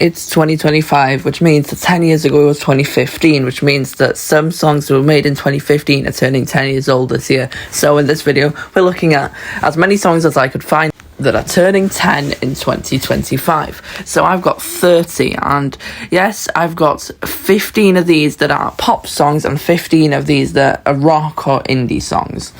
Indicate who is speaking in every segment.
Speaker 1: it's 2025, which means that 10 years ago it was 2015, which means that some songs that were made in 2015 are turning 10 years old this year. So in this video, we're looking at as many songs as I could find that are turning 10 in 2025. So I've got 30, and yes, I've got 15 of these that are pop songs and 15 of these that are rock or indie songs.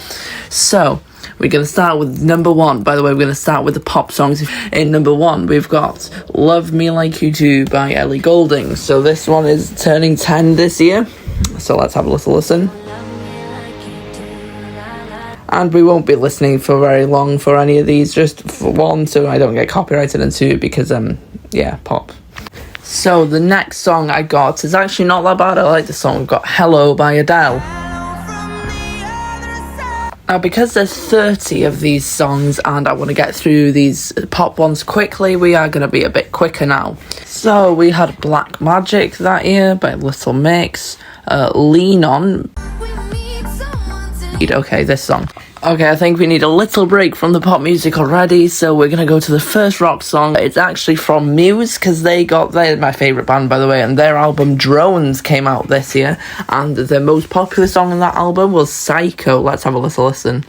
Speaker 1: So we're going to start with number 1. By the way, we're going to start with the pop songs. In number 1, we've got Love Me Like You Do by Ellie Goulding. So this one is turning 10 this year. So let's have a little listen. And we won't be listening for very long for any of these, just for 1, so I don't get copyrighted, and 2, because, yeah, pop. So the next song I got is actually not that bad. I like the song. We've got Hello by Adele. Now, because there's 30 of these songs and I want to get through these pop ones quickly, we are going to be a bit quicker now. So we had Black Magic that year by Little Mix, Lean On. Okay, this song. Okay, I think we need a little break from the pop music already, so we're gonna go to the first rock song. It's actually from Muse, because they're my favourite band, by the way, and their album Drones came out this year, and the most popular song on that album was Psycho. Let's have a little listen.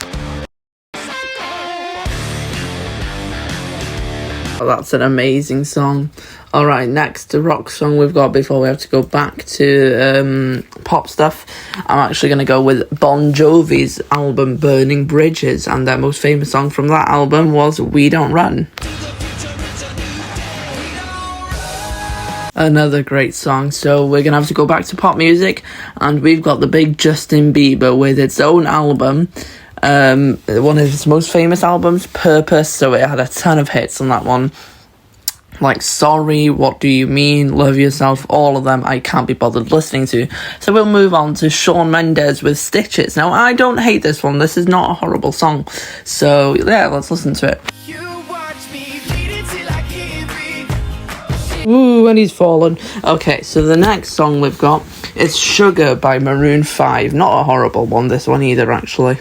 Speaker 1: Oh, that's an amazing song. Alright, next, the rock song we've got before we have to go back to pop stuff. I'm actually going to go with Bon Jovi's album Burning Bridges, and their most famous song from that album was We Don't Run. Another great song. So we're going to have to go back to pop music, and we've got the big Justin Bieber with its own album. One of his most famous albums, Purpose, so it had a ton of hits on that one. Like Sorry, What Do You Mean, Love Yourself, all of them I can't be bothered listening to. So we'll move on to Shawn Mendes with Stitches. Now, I don't hate this one. This is not a horrible song. So, yeah, let's listen to it. Ooh, and he's fallen. Okay, so the next song we've got is Sugar by Maroon 5. Not a horrible one, this one either, actually.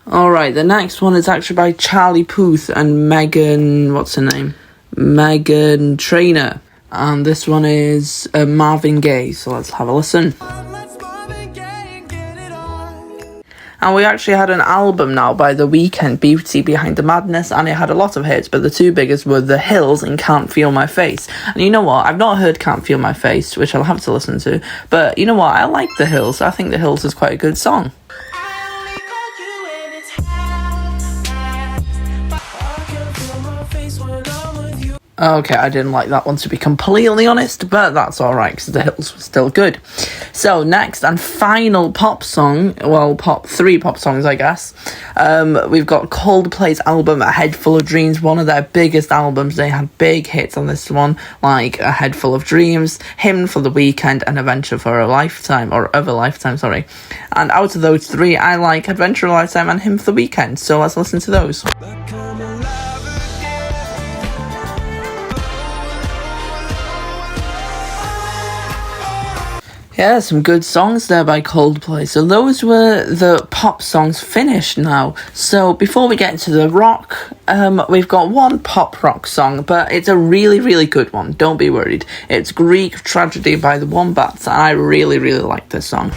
Speaker 1: Alright, the next one is actually by Charlie Puth and Megan, what's her name? Meghan Trainor. And this one is Marvin Gaye, so let's have a listen. And we actually had an album now by The Weeknd, Beauty Behind the Madness, and it had a lot of hits, but the two biggest were The Hills and Can't Feel My Face. And you know what? I've not heard Can't Feel My Face, which I'll have to listen to, but you know what? I like The Hills. I think The Hills is quite a good song. Okay, I didn't like that one, to be completely honest, but that's alright, because The Hills was still good. So, next and final pop song, well, three pop songs, I guess. We've got Coldplay's album, A Head Full of Dreams, one of their biggest albums. They had big hits on this one, like A Head Full of Dreams, Hymn for the Weekend, and Adventure for a Lifetime, or Of a Lifetime, sorry. And out of those three, I like Adventure for a Lifetime and Hymn for the Weekend, so let's listen to those. Yeah, some good songs there by Coldplay. So those were the pop songs finished now. So before we get into the rock, we've got one pop rock song, but it's a really, really good one. Don't be worried. It's Greek Tragedy by the Wombats. I really, really like this song.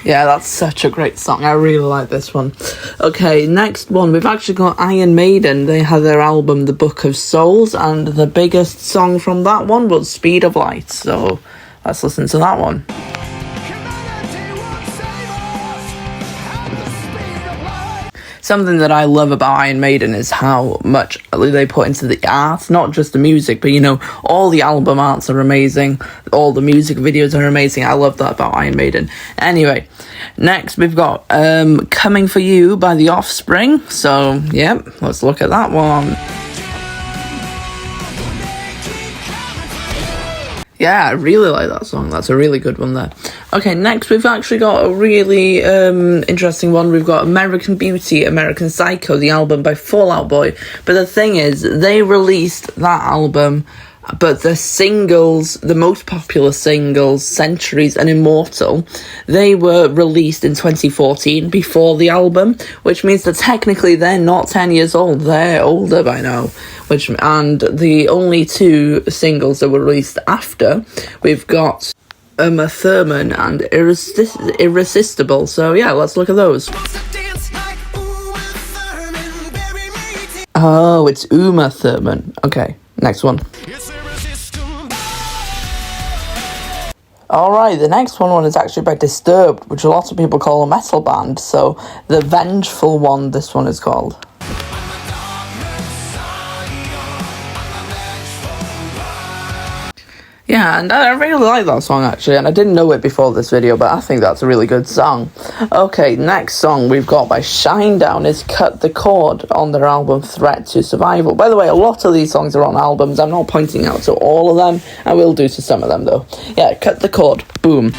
Speaker 1: Yeah, that's such a great song. I really like this one. Okay, next one. We've actually got Iron Maiden. They had their album, The Book of Souls, and the biggest song from that one was Speed of Light. So let's listen to that one. Something that I love about Iron Maiden is how much they put into the art, not just the music, but, you know, all the album arts are amazing, all the music videos are amazing. I love that about Iron Maiden. Anyway, next we've got Coming For You by The Offspring. So, yeah, let's look at that one. Yeah, I really like that song. That's a really good one there. Okay, next we've actually got a really interesting one. We've got American Beauty, American Psycho, the album by Fall Out Boy. But the thing is, they released that album But the singles, the most popular singles, Centuries and Immortal, they were released in 2014 before the album, which means that technically they're not 10 years old, they're older by now. And the only two singles that were released after, we've got Uma Thurman and Irresistible. So yeah, let's look at those. Oh, it's Uma Thurman. Okay, next one. Alright, the next one is actually by Disturbed, which a lot of people call a metal band, so the Vengeful One, this one is called. Yeah, and I really like that song actually, and I didn't know it before this video, but I think that's a really good song. Okay, next song we've got by Shinedown is Cut the Cord on their album Threat to Survival. By the way, a lot of these songs are on albums. I'm not pointing out to all of them. I will do to some of them though. Yeah, Cut the Cord. Boom.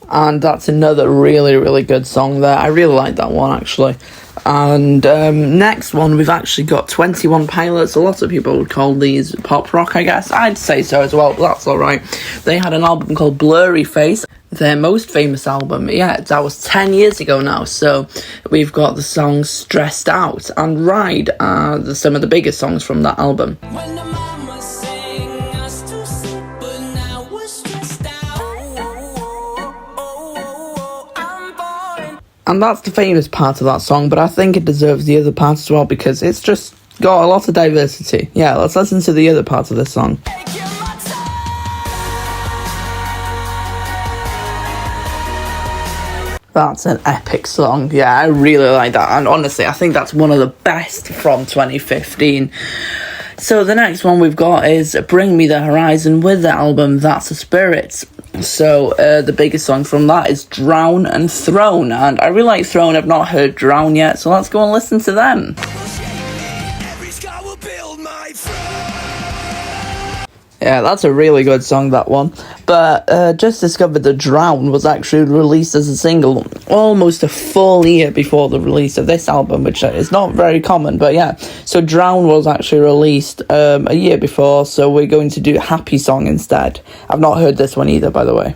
Speaker 1: And that's another really, really good song there. I really like that one actually. And next one, we've actually got 21 Pilots. A lot of people would call these pop rock, I guess. I'd say so as well, but that's alright. They had an album called Blurry Face. Their most famous album, yeah, that was 10 years ago now. So we've got the songs Stressed Out and Ride, some of the biggest songs from that album. And that's the famous part of that song, but I think it deserves the other part as well because it's just got a lot of diversity. Yeah, let's listen to the other part of this song. That's an epic song. Yeah, I really like that. And honestly, I think that's one of the best from 2015. So the next one we've got is Bring Me the Horizon with the album That's a Spirit. So the biggest song from that is Drown and Throne, and I really like Throne. I've not heard Drown yet, so let's go and listen to them. Yeah, that's a really good song, that one. But just discovered that Drown was actually released as a single almost a full year before the release of this album, which is not very common, but yeah. So Drown was actually released a year before, so we're going to do Happy Song instead. I've not heard this one either, by the way.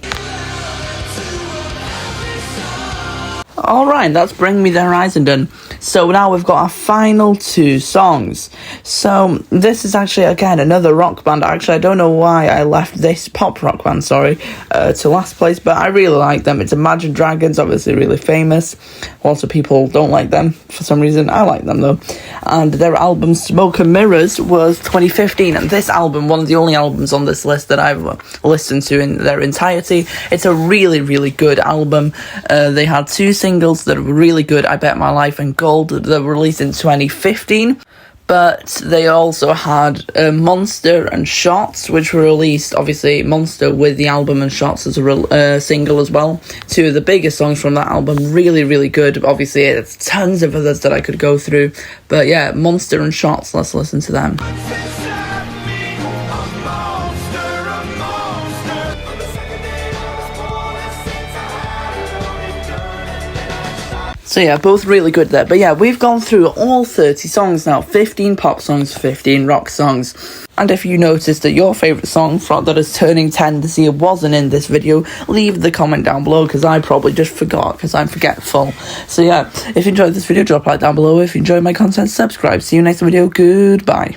Speaker 1: Alright, that's Bring Me the Horizon done. So now we've got our final two songs. So this is actually, again, another rock band. Actually, I don't know why I left this pop rock band, to last place, but I really like them. It's Imagine Dragons, obviously really famous. Lots of people don't like them for some reason. I like them though. And their album Smoke and Mirrors was 2015, and this album, one of the only albums on this list that I've listened to in their entirety. It's a really, really good album. They had two singles that were really good, I Bet My Life and Gold, that were released in 2015. But they also had Monster and Shots, which were released, obviously, Monster with the album and Shots as a single as well. Two of the biggest songs from that album, really, really good. Obviously, there's tons of others that I could go through. But yeah, Monster and Shots, let's listen to them. So yeah, both really good there. But yeah, we've gone through all 30 songs now. 15 pop songs, 15 rock songs. And if you noticed that your favourite song that is turning 10 this year wasn't in this video, leave the comment down below, because I probably just forgot, because I'm forgetful. So yeah, if you enjoyed this video, drop a like down below. If you enjoyed my content, subscribe. See you next video. Goodbye.